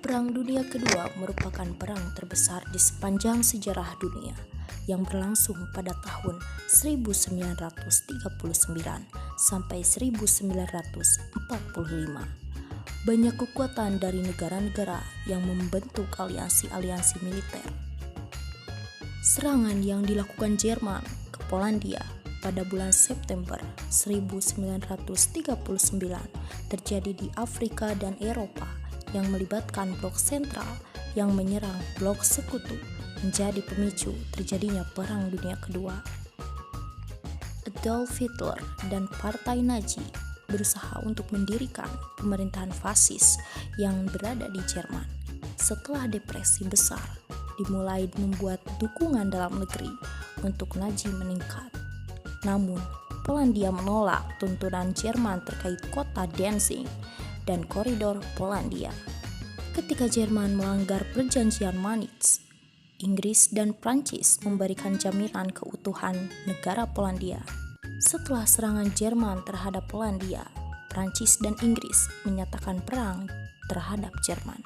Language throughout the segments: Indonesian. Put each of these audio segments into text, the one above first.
Perang Dunia Kedua merupakan perang terbesar di sepanjang sejarah dunia yang berlangsung pada tahun 1939 sampai 1945. Banyak kekuatan dari negara-negara yang membentuk aliansi-aliansi militer. Serangan yang dilakukan Jerman ke Polandia pada bulan September 1939 terjadi di Afrika dan Eropa yang melibatkan blok sentral yang menyerang blok sekutu menjadi pemicu terjadinya Perang Dunia Kedua. Adolf Hitler dan Partai Nazi berusaha untuk mendirikan pemerintahan fasis yang berada di Jerman. Setelah depresi besar dimulai membuat dukungan dalam negeri untuk Nazi meningkat. Namun, Polandia menolak tuntunan Jerman terkait kota Danzig dan koridor Polandia. Ketika Jerman melanggar perjanjian Manitz, Inggris dan Prancis memberikan jaminan keutuhan negara Polandia. Setelah serangan Jerman terhadap Polandia, Prancis dan Inggris menyatakan perang terhadap Jerman.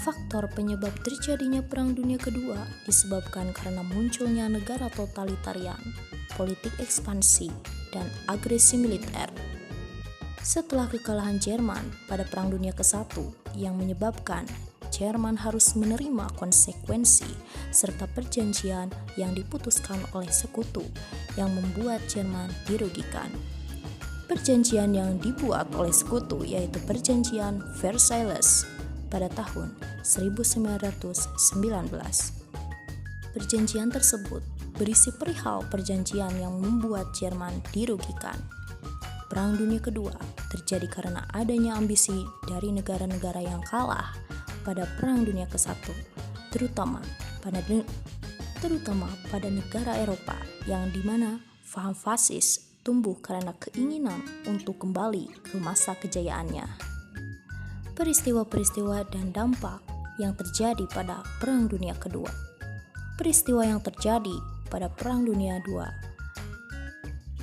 Faktor penyebab terjadinya Perang Dunia Kedua disebabkan karena munculnya negara totalitarian, politik ekspansi, dan agresi militer. Setelah kekalahan Jerman pada Perang Dunia ke-1 yang menyebabkan Jerman harus menerima konsekuensi serta perjanjian yang diputuskan oleh sekutu yang membuat Jerman dirugikan. Perjanjian yang dibuat oleh sekutu yaitu Perjanjian Versailles pada tahun 1919. Perjanjian tersebut berisi perihal perjanjian yang membuat Jerman dirugikan. Perang Dunia Kedua terjadi karena adanya ambisi dari negara-negara yang kalah pada Perang Dunia ke-1, terutama pada negara Eropa yang dimana faham fasis tumbuh karena keinginan untuk kembali ke masa kejayaannya. Peristiwa-peristiwa dan dampak yang terjadi pada Perang Dunia Kedua. Peristiwa yang terjadi pada Perang Dunia II,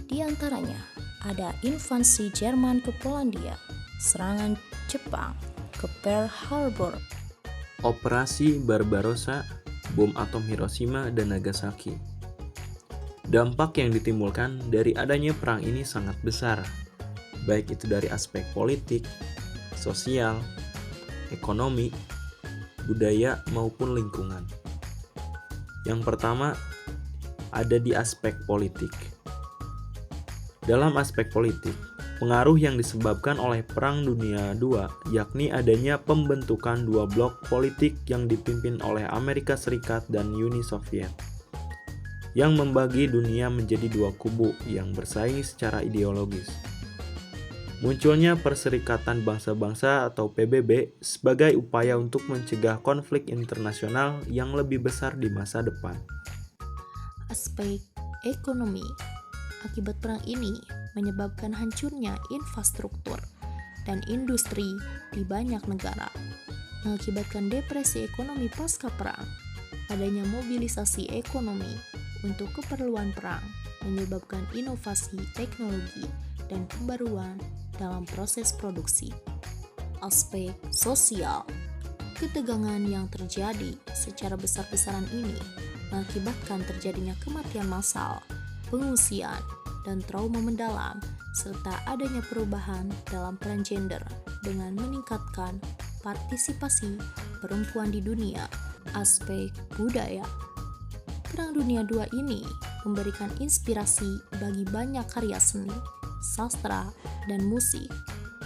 di antaranya ada invasi Jerman ke Polandia, serangan Jepang ke Pearl Harbor, Operasi Barbarossa, bom atom Hiroshima dan Nagasaki. Dampak yang ditimbulkan dari adanya perang ini sangat besar, baik itu dari aspek politik, sosial, ekonomi, budaya maupun lingkungan. Yang pertama, ada di aspek politik. Dalam aspek politik, pengaruh yang disebabkan oleh Perang Dunia II yakni adanya pembentukan dua blok politik yang dipimpin oleh Amerika Serikat dan Uni Soviet, yang membagi dunia menjadi dua kubu yang bersaing secara ideologis. Munculnya Perserikatan Bangsa-Bangsa atau PBB sebagai upaya untuk mencegah konflik internasional yang lebih besar di masa depan. Aspek ekonomi. Akibat perang ini menyebabkan hancurnya infrastruktur dan industri di banyak negara, mengakibatkan depresi ekonomi pasca perang. Adanya mobilisasi ekonomi untuk keperluan perang menyebabkan inovasi teknologi dan pembaruan dalam proses produksi. Aspek sosial. Ketegangan yang terjadi secara besar-besaran ini mengakibatkan terjadinya kematian massal, pengungsian, dan trauma mendalam, serta adanya perubahan dalam peran gender dengan meningkatkan partisipasi perempuan di dunia. Aspek budaya. Perang Dunia II ini memberikan inspirasi bagi banyak karya seni, sastra, dan musik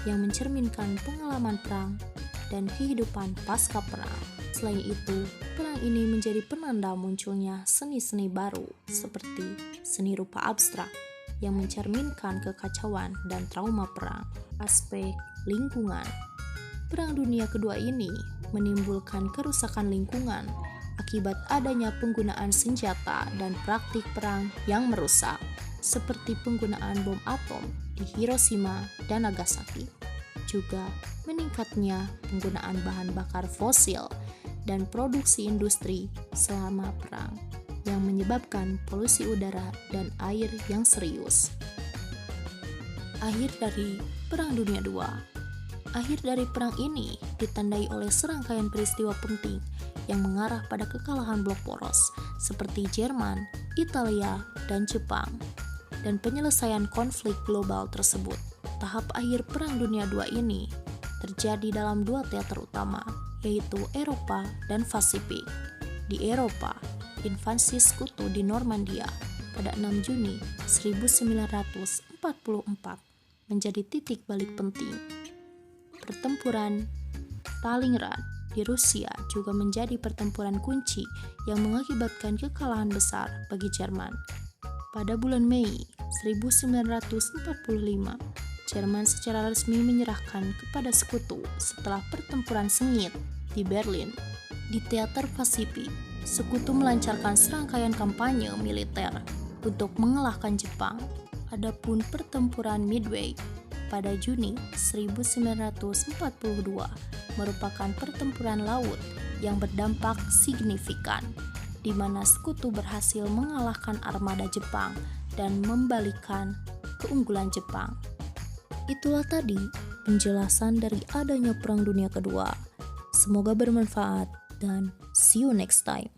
yang mencerminkan pengalaman perang dan kehidupan pasca perang. Selain itu, perang ini menjadi penanda munculnya seni-seni baru seperti seni rupa abstrak yang mencerminkan kekacauan dan trauma perang. Aspek lingkungan. Perang Dunia Kedua ini menimbulkan kerusakan lingkungan akibat adanya penggunaan senjata dan praktik perang yang merusak, seperti penggunaan bom atom di Hiroshima dan Nagasaki. Juga meningkatnya penggunaan bahan bakar fosil dan produksi industri selama perang yang menyebabkan polusi udara dan air yang serius. Akhir dari Perang Dunia II Akhir dari perang ini ditandai oleh serangkaian peristiwa penting yang mengarah pada kekalahan blok poros seperti Jerman, Italia, dan Jepang, dan penyelesaian konflik global tersebut. Tahap akhir Perang Dunia II ini terjadi dalam dua teater utama, yaitu Eropa dan Pasifik. Di Eropa, invasi sekutu di Normandia pada 6 Juni 1944 menjadi titik balik penting. Pertempuran Stalingrad di Rusia juga menjadi pertempuran kunci yang mengakibatkan kekalahan besar bagi Jerman. Pada bulan Mei 1945, Jerman secara resmi menyerahkan kepada sekutu setelah pertempuran sengit di Berlin. Di teater Pasifik, sekutu melancarkan serangkaian kampanye militer untuk mengalahkan Jepang. Adapun pertempuran Midway pada Juni 1942 merupakan pertempuran laut yang berdampak signifikan, di mana sekutu berhasil mengalahkan armada Jepang dan membalikan keunggulan Jepang. Itulah tadi penjelasan dari adanya Perang Dunia Kedua. Semoga bermanfaat dan see you next time.